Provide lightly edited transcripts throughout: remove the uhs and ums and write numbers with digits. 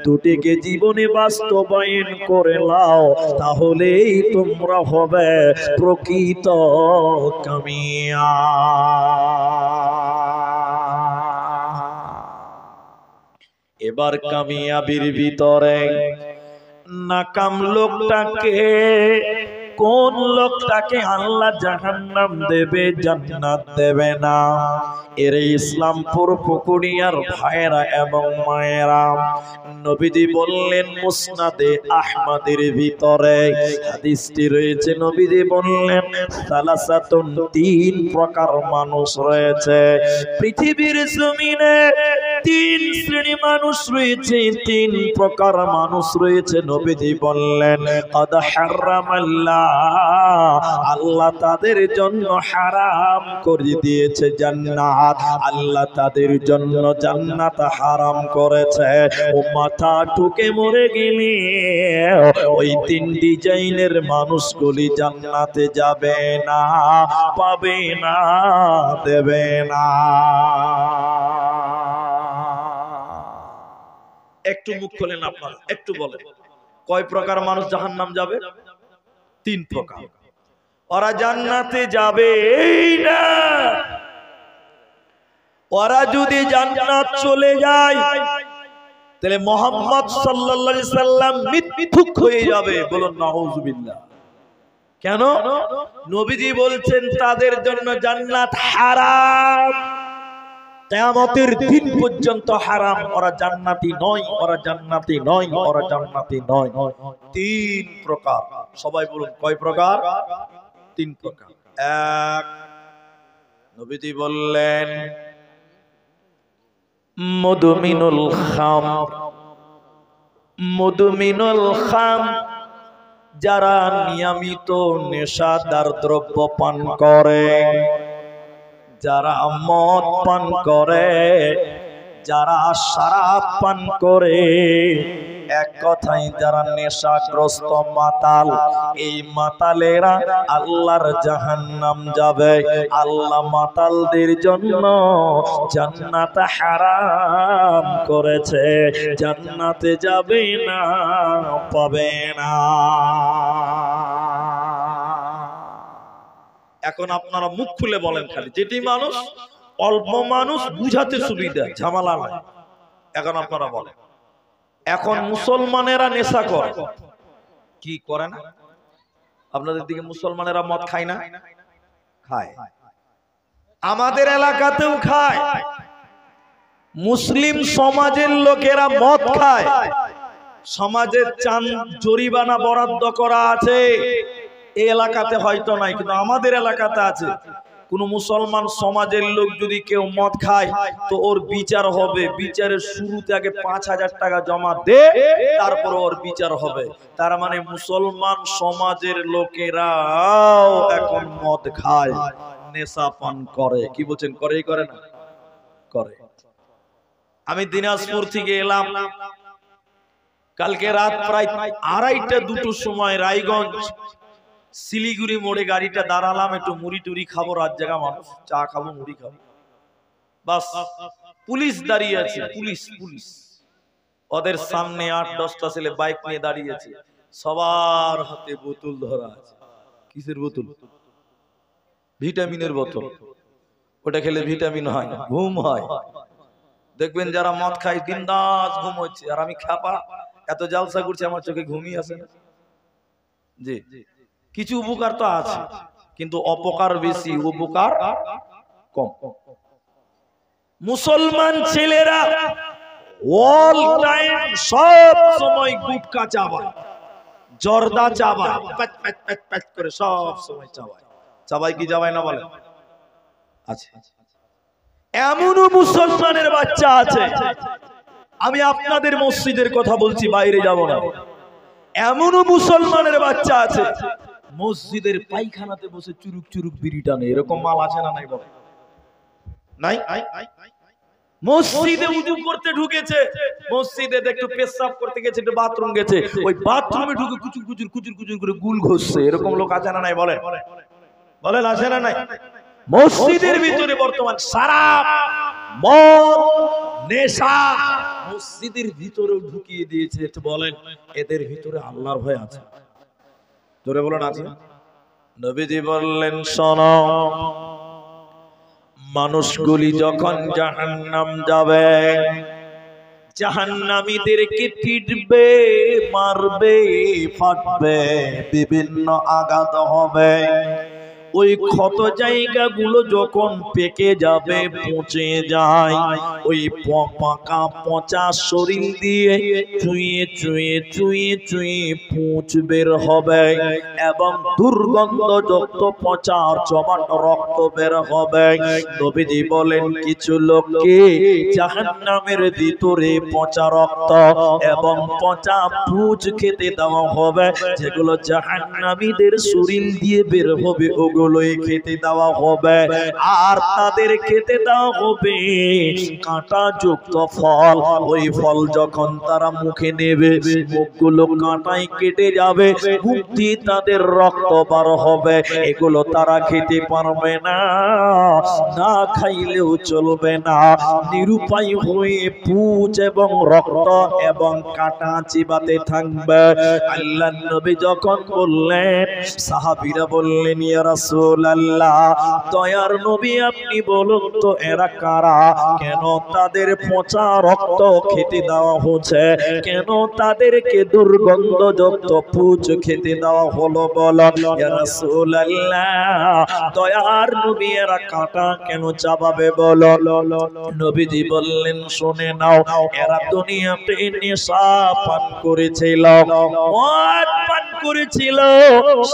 দুটিকে জীবনে বাস্তবায়ন করে নাও, তাহলেই তোমরা হবে প্রকৃত কামিয়াব। এবার কামিয়াবির ভিতরে নাকাম লোকটাকে, কোন লোকটাকে আল্লাহ জাহান্নাম দেবে, জান্নাত দেবে না। এর ইসলামপুর পুকুরিয়ার ভাইরা এবং মায়েরা, নবীজি বললেন মুসনাদে আহমদের ভিতরে হাদিসটি রয়েছে, নবীজি বললেন সালাসাতুন, তিন প্রকার মানুষ রয়েছে পৃথিবীর জমিনে। তিন শ্রেণী মানুষ রয়েছে, তিন প্রকার মানুষ রয়েছে। নবীজি বললেন কদ হারামাল্লাহ, আল্লাহ তাদের জন্য হারাম করে দিয়েছে জান্নাত, আল্লাহ তাদের জন্য জান্নাত হারাম করেছে। ও মাথা ঠুকে মরে গেলে ওই তিন ডিজাইনের মানুষগুলি জান্নাতে যাবে না, পাবে না, দেবে না। একটু মুখ খোলেন আপনারা, একটু বলেন কয় প্রকার মানুষ জাহান্নাম যাবে? তিন প্রকার। ওরা জান্নাতে যাবে না। ওরা যদি জান্নাত চলে যায় তাহলে মুহাম্মদ সাল্লাল্লাহু আলাইহি সাল্লাম মিথ্যুক হয়ে যাবে। বলুন নাউজুবিল্লাহ। কেন? নবীজি বলছেন তাদের জন্য জান্নাত হারাম, কিয়ামতের দিন পর্যন্ত হারাম। ওরা জান্নাতি নয়, ওরা জান্নাতি নয়, ওরা জান্নাতি নয়। তিন প্রকার। সবাই বলুন কয় প্রকার? তিন প্রকার। এক, নবীজি বললেন মুদমিনুল খামর। মুদমিনুল খামর, যারা নিয়মিত নেশাদার দ্রব্য পান করে, যারা মদ পান করে, যারা শরাব পান করে, এক কথায় যারা নেশাগ্রস্ত মাতাল, এই মাতালেরা আল্লাহর জাহান্নাম যাবে। আল্লাহ মাতালদের জন্য জান্নাত হারাম করেছে, জান্নাতে যাবে না, পাবে না। এখন আপনারা মুখ খুলে বলেন খালি, যেটি মানুষ অল্প মানুষ বুঝাতে সুবিধা, ঝামেলা নাই। এখন আপনারা বলেন, এখন মুসলমানেরা নেশা করে কি করে না? আপনাদের দিকে মুসলমানেরা মদ খায় না? খায়। আমাদের এলাকাতেও খায়। মুসলিম সমাজের লোকেরা মদ খায়। সমাজের চান জরিমানা বরাদ্দ করা আছে, এই এলাকাতে হয়তো নাই, কিন্তু আমাদের এলাকাতে আছে। কোন মুসলমান সমাজের লোক যদি কেউ মদ খায় তো ওর বিচার হবে। বিচারের শুরুতে আগে ৫,০০০ টাকা জমা দে, তারপর ওর বিচার হবে। তার মানে মুসলমান সমাজের লোকেরাও এখন মদ খায়, নেশা পান করে। কি বলছেন, করেই করে না? করে। আমি দিনাজপুর থেকে এলাম কালকে রাত প্রায় ২:৩০-২টোর সময় রায়গঞ্জ শিলিগুড়ি মোড়ে গাড়িটা দাঁড়ালাম, একটু মুড়ি টুড়ি খাবো, রাত জায়গা মানুষ, চা খাবো, মুড়ি খাবো। বাস, পুলিশ দাঁড়িয়ে আছে। পুলিশ ওদের সামনে ৮-১০টা ছেলে বাইক নিয়ে দাঁড়িয়ে আছে, সবার হাতে বোতল ধরা আছে। কিসের বোতল? ভিটামিনের বোতল। ওটা খেলে ভিটামিন হয়, ঘুম হয়। দেখবেন যারা মদ খায় বিন্দাস ঘুম হচ্ছে, আর আমি খাপা এত জালসা করছি, আমার চোখে ঘুমই আসে না। জি, কিছু উপকার তো আছে, কিন্তু অপকার বেশি, উপকার কম। মুসলমান ছেলেরা অল টাইম সব সময় গুটকা চাবায়, জর্দা চাবায়, প্যাচ প্যাচ প্যাচ প্যাচ করে সব সময় চাবায়। চাবায় কি চাবায় না বলে? আছে। এমনও মুসলমানের বাচ্চা আছে, আমি আপনাদের মসজিদের কথা বলছি, বাইরে যাব না। এমনও মুসলমানের বাচ্চা আছে মসজিদের পায়খানাতে বসে চুরুক চুরুক বিড়ি টানে। এরকম মাল আছে না নাই বলে? নাই। মসজিদে উযু করতে ঢুকেছে, মসজিদে একটু পেশাব করতে গেছে, একটু বাথরুম গেছে, ওই বাথরুমে ঢুকে কুচুর কুচুর কুচুর কুচুর করে গুল ঘষছে। এরকম লোক আছে না নাই বলেন? বলেন আছে না নাই? মসজিদের ভিতরে বর্তমান শরাব মদ, নেশা মসজিদের ভিতরেও ঢুকিয়ে দিয়েছে। একটু বলেন এদের ভিতরে আল্লাহর ভয় আছে? জোরে বলেন আছে? নবীজি বললেন শোনো, মানুষগুলি যখন জাহান্নাম যাবে, জাহান্নামীদেরকে পিটবে, মারবে, ফাটবে, বিভিন্ন আঘাত হবে। ওই ক্ষত জায়গাগুলো যখন পেকে যাবে, পচে যায়, ওই পাকা পচা শরীর দিয়ে চুইয়ে চুইয়ে চুইয়ে চুইয়ে পুঁচ বের হবে এবং দুর্গন্ধযুক্ত পচা জমাট রক্ত বের হবে। নবীজি বলেন কিছু লোককে জাহান্নামের ভিতরে পচা রক্ত এবং পচা পুঁচ খেতে দেওয়া হবে, যেগুলো জাহান্নামীদের শরীর দিয়ে বের হবে, ওগুলোই খেতে দেওয়া হবে। আর তাদের খেতে দেওয়া হবে কাঁটা যুক্ত ফল। ওই ফল যখন তারা মুখে নেবে, মুখগুলো কাঁটায় কেটে যাবে, মুখ দিয়ে তাদের রক্ত বার হবে। এগুলো তারা খেতে পারবে না, না খাইলেও চলবে না, নিরুপায় হয়ে পুঁজ এবং রক্ত এবং কাঁটা চিবাতে থাকবে। আল্লাহর নবী যখন বললেন, সাহাবীরা বললেন ইয়া রাসূলুল্লাহ, দয়ার নবী আপনি বলুন তো এরা কারা? কেন তাদের পচা রক্ত খেতে দেওয়া হচ্ছে? কেন তাদেরকে দুর্গন্ধযুক্ত পুঁজ খেতে দেওয়া হলো? বলো ইয়া রাসূলুল্লাহ, দয়ার নবী এরা কাঁটা কেন চাবাবে বলো? নবীজি বললেন শুনে নাও, এরা দুনিয়াতে নেশা পান করেছিল, মদ পান করেছিল,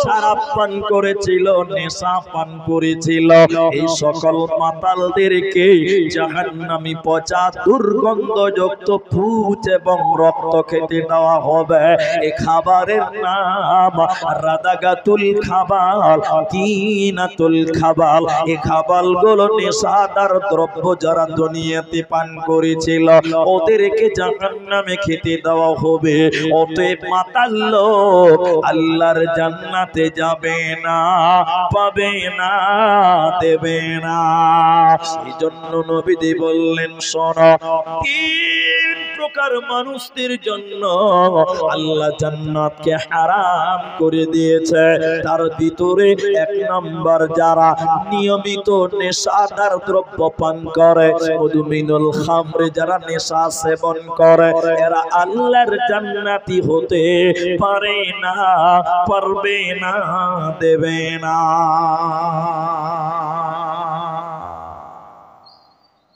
শরাব পান করেছিল, নেশা পান করেছিল। এই সকল মাতালদেরকে জাহান্নামী পচা দুর্গন্ধযুক্ত পুঁজ এবং রক্ত খেতে দেওয়া হবে। এই খাবারের নাম রাদাগাতুল খাবাল, কিনাতুল খাবাল। এই খাবালগুলো নেশাদার দ্রব্য যারা দুনিয়াতে পান করেছিল, ওদেরকে জাহান্নামে খেতে দেওয়া হবে। অতএব মাতাল লোক আল্লাহর জান্নাতে যাবে না, পাবে না, দেবে না। এই জন্য নবীজি বললেন শোনো, তিন প্রকার মানুষদের জন্য আল্লাহ জান্নাতকে হারাম করে দিয়েছে। তার ভিতরে এক নাম্বার যারা নিয়মিত নেশাদার দ্রব্য পান করে, মুদমিনুল খামরে যারা নেশা সেবন করে, এরা আল্লাহর জান্নাতি হতে পারে না, পারবে না, দেবে না।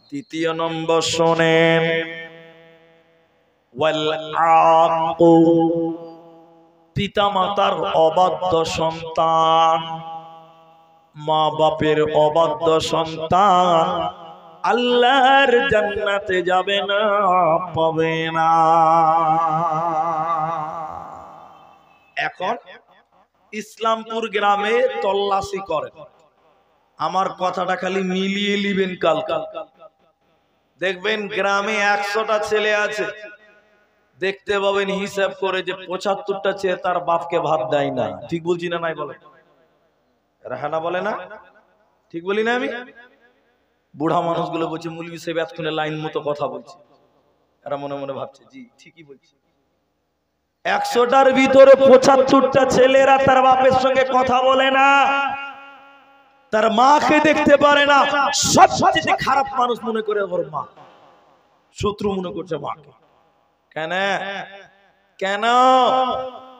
দ্বিতীয় নম্বর শোনেন, ওয়াল আকু, পিতামাতার অবাধ্য সন্তান, মা বাপের অবাধ্য সন্তান আল্লাহর জান্নাতে যাবে না, পাবে না। এখন ইসলামপুর গ্রামে তল্লাশি করেন, আমার কথাটা খালি মিলিয়ে নিবেন। কাল দেখবেন গ্রামে 100টা ছেলে আছে, দেখতে পাবেন হিসাব করে যে 75টা ছেলে তার বাপকে ভাত দেয় না। ঠিক বলছি না? নাই বলে রাহানা বলে না? ঠিক বলি না আমি? বুড়া মানুষগুলো বলছে মুলবি সাহেব এতক্ষণে লাইন মতো কথা বলছে, এরা মনে মনে ভাবছে জি ঠিকই বলছে। 100টার ভিতরে 75টা ছেলেরা তার বাপের সঙ্গে কথা বলে না, তার মাকে দেখতে পারে না। সবচেয়ে খারাপ মানুষ মনে করে ওর মা, শত্রু মনে করছে মাকে। কেন? কেন?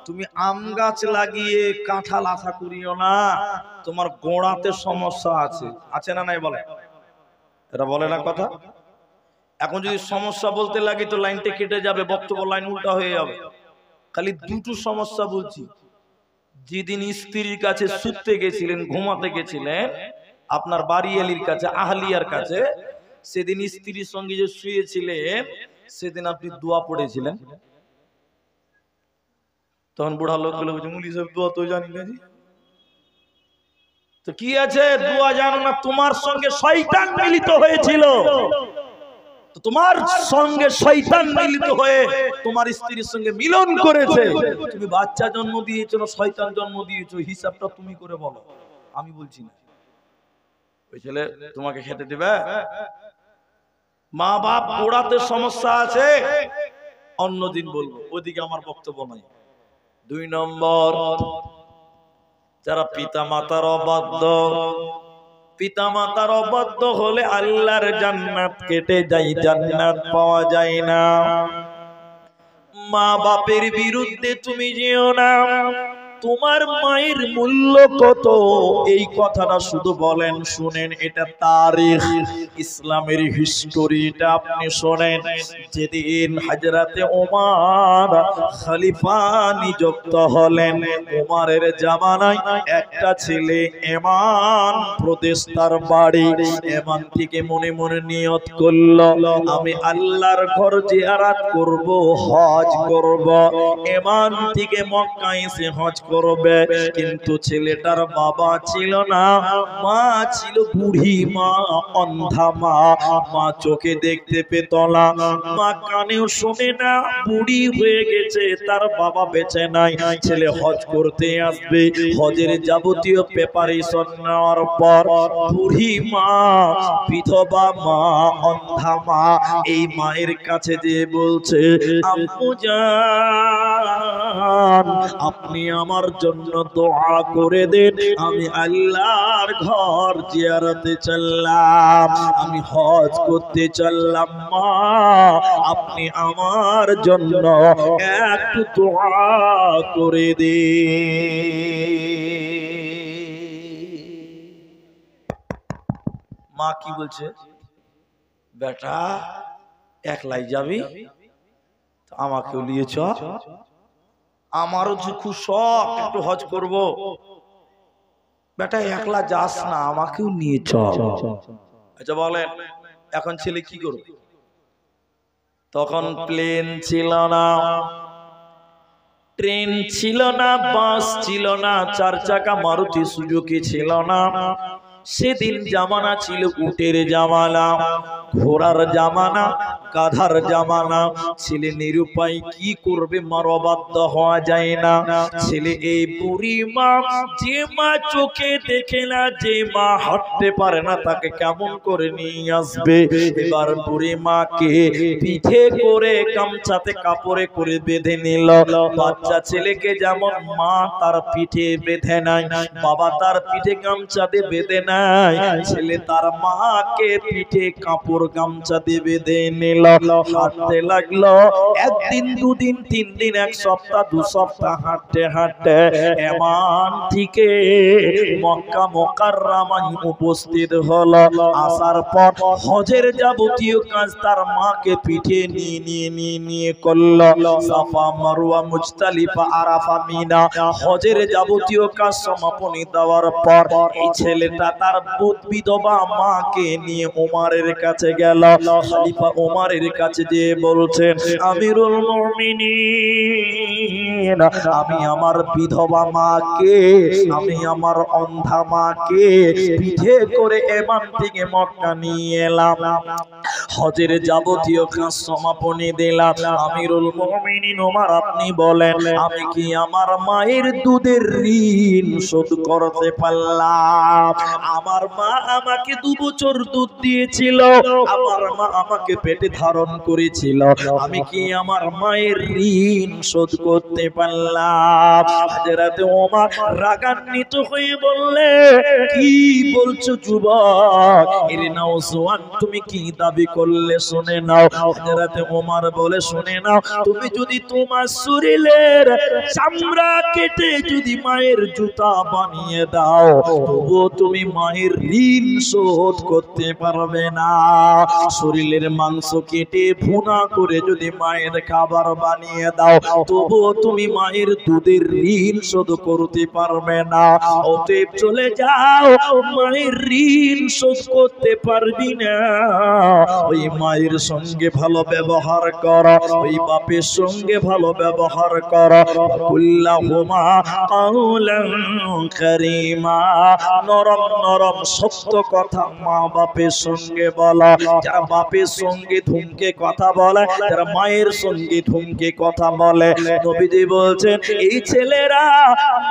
তুমি আম গাছ লাগিয়ে কাঁঠাল আশা করিও না, তোমার গোড়াতে সমস্যা আছে। আছে না নাই বলে? এরা বলে না কথা? এখন যদি সমস্যা বলতে লাগি তো লাইনটা কেটে যাবে, বক্তব্য লাইন উল্টা হয়ে যাবে। খালি দুটো সমস্যা বলছি। যেদিন স্ত্রীর কাছে শুতে গেছিলেন, ঘুমাতে গেছিলেন আপনার বাড়িয়ালির কাছে, আহলিয়ার কাছে, সেদিন স্ত্রীর সঙ্গে যে শুয়েছিলেন সেদিন আপনি দোয়া পড়েছিলেন। তখন বুড়া লোকগুলো বলছে মুলি সাহেব দোয়া তো জানি না। তো কি আছে দোয়া জানো না? তোমার সঙ্গে শয়তান মিলিত হয়েছিল, তোমার সঙ্গে শয়তান মিলিত হয়ে তোমার স্ত্রীর সঙ্গে মিলন করেছে। তুমি বাচ্চা জন্ম দিয়েছো না শয়তান জন্ম দিয়েছো, হিসাবটা তুমি করে বলো, আমি বলছি না। ওই ছেলে তোমাকে খেতে দেবে? মা বাপ গোড়াতে সমস্যা আছে, অন্যদিন বলবো, ওইদিকে আমার বক্তব্য নাই। 2 নম্বর, যারা পিতা মাতার অবাধ্য, পিতা মাতার অবাধ্য হলে আল্লাহর জান্নাত কেটে যায়, জান্নাত পাওয়া যায় না। মা বাপের বিরুদ্ধে তুমি যেও না। তোমার মায়ের মূল্য কত, এই কথাটা শুধু বলেন, শুনেন, এটা তারিখ, ইসলামের হিস্টোরি, এটা আপনি শোনেন। যেদিন হযরতে ওমর খলিফা নিযুক্ত হলেন, ওমরের জামানায় একটা ছেলে এমান প্রদেশ তার বাড়ি, এমান থেকে মনে মনে নিয়ত করলো, আমি আল্লাহর ঘর জিয়ারত করব, হজ করব। এমান থেকে মক্কা এসে হজ করবে, কিন্তু ছেলেটার বাবা ছিল না, মা ছিল বুড়ি মা, অন্ধা মা। মা চোখে দেখতে পেত না, মা কানেও শোনে না, বুড়ি হয়ে গেছে, তার বাবা বেঁচে নাই। ছেলে হজ করতে আসবে, হজের যাবতীয় প্রিপারেশন নেওয়ার পর বুড়ি মা, বিধবা মা, অন্ধা মা, এই মায়ের কাছে যে বলছে, আম্মু জান, আপনি আমার জন্য দোয়া করে দেন, আমি আল্লাহর ঘর জিয়ারতে চললাম, আমি হজ করতে চললাম, মা আপনি আমার জন্য একটু দোয়া করে দেন। মা কি বলছে, বেটা একলাই যাবি, আমাকেও নিয়ে চ, আমারও যে খুব শখ একটু হজ করব, বেটা একলা যাস না, আমাকেও নিয়ে চল। আচ্ছা বলেন, এখন ছেলে কি করবে? তখন প্লেন ছিল না, ট্রেন ছিল না, বাস ছিল না, 4 চাকা মারুতি সুজুকি ছিল না। সেদিন জামানা ছিল উটের জামানা, ঘোড়ার জামানা, গাধার জামানা। ছেলে নিরুপায়, কি করবে, মার অবাধ্য হওয়া যায় না। ছেলে এই বুড়ি মা, যে মা চোখে দেখে না, যে মা হাঁটতে পারে না, তাকে কেমন করে নিয়ে আসবে? এবার বুড়ি মাকে পিঠে করে গামছাতে কাপড়ে করে বেঁধে নিল। বাচ্চা ছেলেকে যেমন মা তার পিঠে বেঁধে নাই, বাবা তার পিঠে গামছা দিয়ে বেঁধে নাই, ছেলে তার মাকে পিঠে কাপড় গামছা দিয়ে বেঁধে নিল। হাঁটতে লাগলো, 1 দিন 2 দিন 3 দিন 1 সপ্তাহ 2 সপ্তাহ হাঁটতে হাঁটতে এমান থেকে মক্কা মুকাররমায় উপস্থিত হলো। আসার পর হজের যাবতীয় কাজ তার মাকে পিঠে নিয়ে করলো। সাফা মারওয়া মুজতালিফা আরাফা মিনা, হজের যাবতীয় কাজ সমাপনী দেওয়ার পর এই ছেলেটা তার বিধবা মাকে নিয়ে ওমরের কাছে গেল। খলিফা ওমরের কাছে যে বলছেন, আমিরুল মুমিনিন, আমি আমার বিধবা মাকে, আমি আমার অন্ধা মাকে পিঠে করে এমান থেকে মক্কা নিয়ে এলাম, হজের যাবতীয় কাজ সমাপনী দিলাম। আমিরুল মুমিনিন ওমর, আপনি বলেন, আমি কি আমার মায়ের দুধের ঋণ শোধ করতে পারলাম? আমার মা আমাকে 2 বছর দুধ দিয়েছিল, আমার মা আমাকে পেটে ধারণ করেছিল, আমি কি আমার মায়ের ঋণ শোধ করতে পারলাম? হযরত ওমর রাগান্বিত হয়ে বললে, কি বলছো যুবক, এর নওজোয়ান, তুমি কি দাবি করলে? শুনে নাও। হযরত ওমর বলে, শুনে নাও, তুমি যদি তোমার শরীরের চামড়া কেটে যদি মায়ের জুতা বানিয়ে দাও, তবুও তুমি মায়ের ঋণ শোধ করতে পারবে না। শরীরের মাংস কেটে ভুনা করে যদি মায়ের খাবার বানিয়ে দাও, তবুও তুমি মায়ের দুধের ঋণ শোধ করতে পারবে না। অতএব চলে যাও, মায়ের ঋণ শোধ করতে পারবি না, ওই মায়ের সঙ্গে ভালো ব্যবহার কর, ওই বাপের সঙ্গে ভালো ব্যবহার কর। কুল্লাহুমা কাওলান কারীমা, নরম নরম সত্য কথা মা বাপের সঙ্গে বলা। যারা বাপের সঙ্গে ধুমকে কথা বলে, যারা মায়ের সঙ্গে ধুমকে কথা বলে, নবীজি বলছেন এই ছেলেরা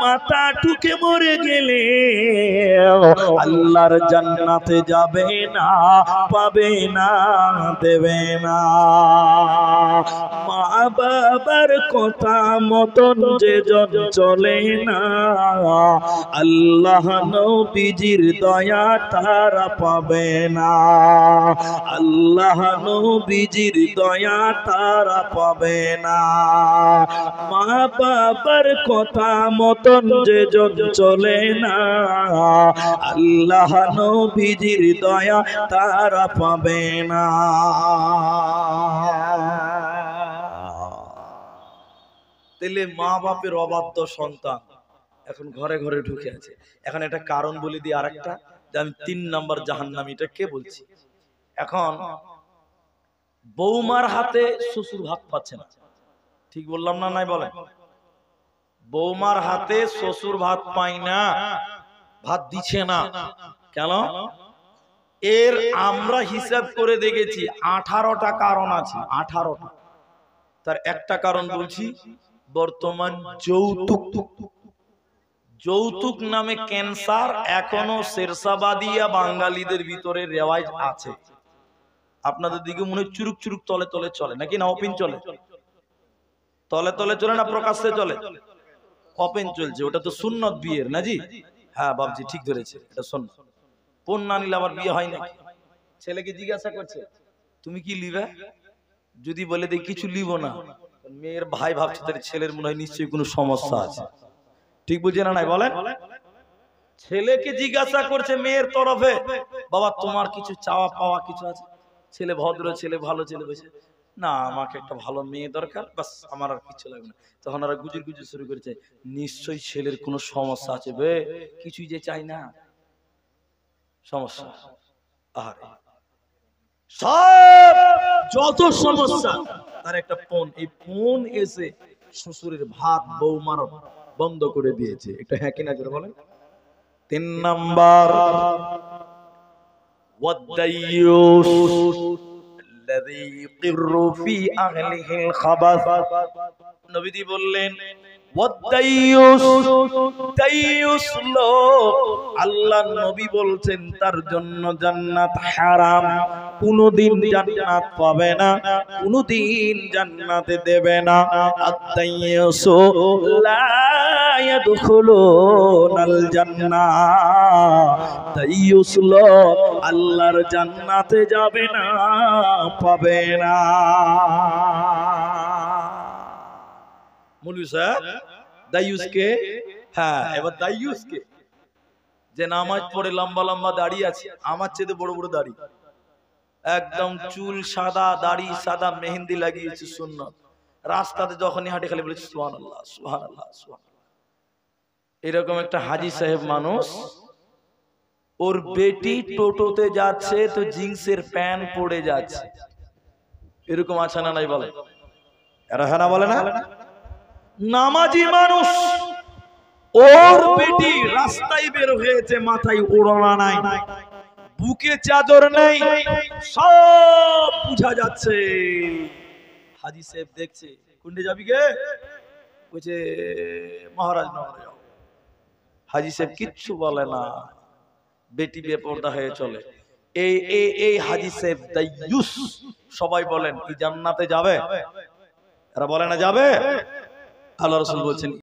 মাথা ঠুকে মরে গেলে আল্লাহর জান্নাতে যাবে না, পাবে না, দেবে না। মা বাবার কথা মতন যে জন চলে না, আল্লাহ নবীজির দয়া তারা পাবে না, আল্লাহ নবীজির দয়া তারা পাবে না। মা বাবার কথা মতন যে জন চলে না, আল্লাহ নবীজির দয়া তারা পাবে না। তাহলে মা বাপের অবাধ্য সন্তান এখন ঘরে ঘরে ঢুকে আছে। এখন একটা কারণ বলে দিই, আরেকটা যে আমি 3 নম্বর জাহান্নামী, এটা কে বলছি? এখন বৌমার হাতে শ্বশুর ভাত পাচ্ছে না, ঠিক বললাম না? নাই বলেন? বৌমার হাতে শ্বশুর ভাত পায় না, ভাত দিচ্ছে না কেন? এর আমরা হিসাব করে দেখেছি 18টা কারণ আছে, 18টা। তার একটা কারণ বলছি, বর্তমান যৌতুক। যৌতুক নামে ক্যান্সার এখনো শেরশাবাদিয়া বাঙালিদের ভিতরে রেওয়াজ আছে। আপনাদের দিকে মনে হয় চুরুক চুরুক তলে তলে চলে নাকি? না ওপেন চলে? তলে তলে চলে না প্রকাশ্যে চলে? ওপেন চলছে। ওটা তো সুন্নত বিয়ের না জি? হ্যাঁ বাবজি ঠিক ধরেছে, এটা সুন্নত। পণ না নিলে আবার বিয়ে হয় না। ছেলেকে জিজ্ঞাসা করছে তুমি কি লিবে? যদি বলে দেই কিছু লিব না, মেয়ের ভাই ভাবছে তার ছেলের মনে হয় নিশ্চয়ই কোনো সমস্যা আছে। ঠিক বুঝে না? নাই বলেন? ছেলেকে জিজ্ঞাসা করছে মেয়ের তরফে, বাবা তোমার কিছু চাওয়া পাওয়া কিছু আছে? ছেলে ভদ্র ছেলে, ভালো ছেলে বসে, না আমাকে একটা ভালো মেয়ে দরকার, বাস আমার আর কিছু লাগবে না। তখন ওরা গুজুর গুজুর শুরু করেছে, নিশ্চয়ই ছেলের কোনো সমস্যা আছে বে, কিছুই যে চাই না, সমস্যা। আরে সব যত সমস্যা তার একটা পণ, এই পণ এসে শ্বশুরের ভাত বৌমার বন্ধ করে দিয়েছে। একটা হ্যাঁ কিনা জোরে বলেন। 3 নাম্বার, ওয়াদাইয়ুস আল্লাযী ইকিরু ফি আহলিহিল খাবাস। নবীজি বললেন দাইয়ুস লোক, আল্লাহর নবী বলছেন তার জন্য জান্নাত হারাম, কোনদিন জান্নাত পাবে না, কোনদিন জান্নাতে দেবে না। আদ-দাইয়ুসু লা ইয়াদখুলুনাল জান্নাহ, দাইয়ুস লোক আল্লাহর জান্নাতে যাবে না, পাবে না। মৌলভী সাহেব দাইয়ুসকে, হ্যাঁ এবার দাইয়ুসকে যে নামাজ পড়ে লম্বা লম্বা দাড়ি আছে, আমার চেয়ে বড় বড় দাড়ি, একদম চুল সাদা, দাড়ি সাদা, মেহেন্দি লাগিয়েছে সুন্নাত, রাস্তাতে যখনই হাঁটে খালি বলে সুবহানাল্লাহ সুবহানাল্লাহ সুবহানাল্লাহ। এরকম একটা হাজী সাহেব মানুষ, ওর বেটি টোটোতে যাচ্ছে তো জিন্সের প্যান্ট পড়ে যাচ্ছে, এরকম আছে না নাই বলে? এরা হ্যাঁ না বলে না? নামাজি মানুষ, ওর বেটি রাস্তায় বের হয়েছে, মাথায় ওড়না নাই, বুকে চাদর নেই, সব বুঝা যাচ্ছে। হাজী সাহেব দেখছে, কোনটা যাবি গে? বলছে মহারাজনগরে যাও। হাজী সাহেব কিচ্ছু বলে না, বেটি বেপরদা হয়ে চলে। এই হাজী সাহেব দাইয়ুস। সবাই বলেন কি জান্নাতে যাবে? এরা বলে না যাবে? আল্লাহ রাসূল বলছেন